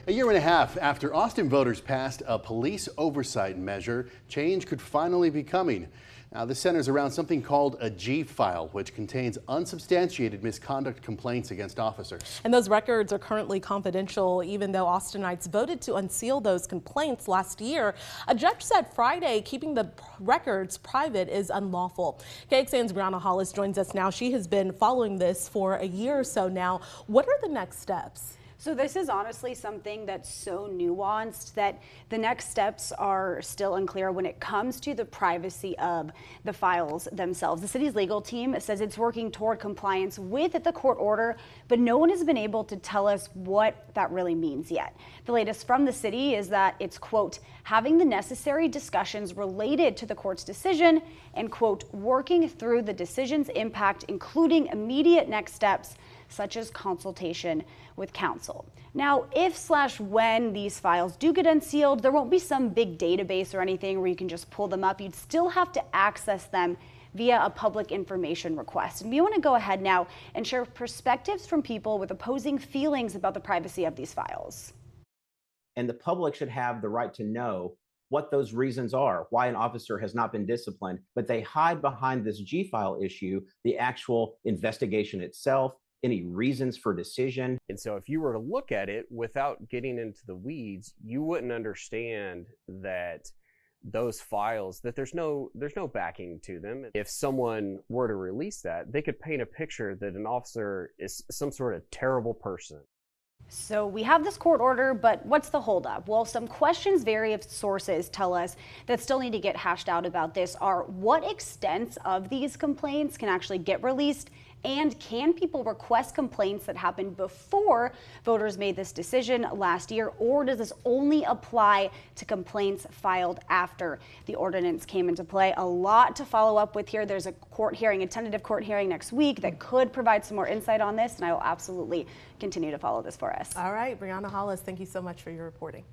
A year and a half after Austin voters passed a police oversight measure, change could finally be coming. Now, this centers around something called a G file, which contains unsubstantiated misconduct complaints against officers. And those records are currently confidential, even though Austinites voted to unseal those complaints last year. A judge said Friday keeping the records private is unlawful. KXAN's Brianna Hollis joins us now. She has been following this for a year or so now. What are the next steps? So this is honestly something that's so nuanced that the next steps are still unclear when it comes to the privacy of the files themselves. The city's legal team says it's working toward compliance with the court order, but no one has been able to tell us what that really means yet. The latest from the city is that it's, quote, having the necessary discussions related to the court's decision and, quote, working through the decision's impact, including immediate next steps such as consultation with counsel. Now, if/when these files do get unsealed, there won't be some big database or anything where you can just pull them up. You'd still have to access them via a public information request. And we want to go ahead now and share perspectives from people with opposing feelings about the privacy of these files. And the public should have the right to know what those reasons are, why an officer has not been disciplined, but they hide behind this G-file issue, the actual investigation itself, any reasons for decision. And so if you were to look at it without getting into the weeds, you wouldn't understand that those files, that there's no backing to them. If someone were to release that, they could paint a picture that an officer is some sort of terrible person. So we have this court order, but what's the holdup? Well, some questions various sources tell us that still need to get hashed out about this are what extents of these complaints can actually get released, and can people request complaints that happened before voters made this decision last year, or does this only apply to complaints filed after the ordinance came into play? A lot to follow up with here. There's a court hearing, a tentative court hearing next week that could provide some more insight on this, and I will absolutely continue to follow this for us. All right, Brianna Hollis, thank you so much for your reporting.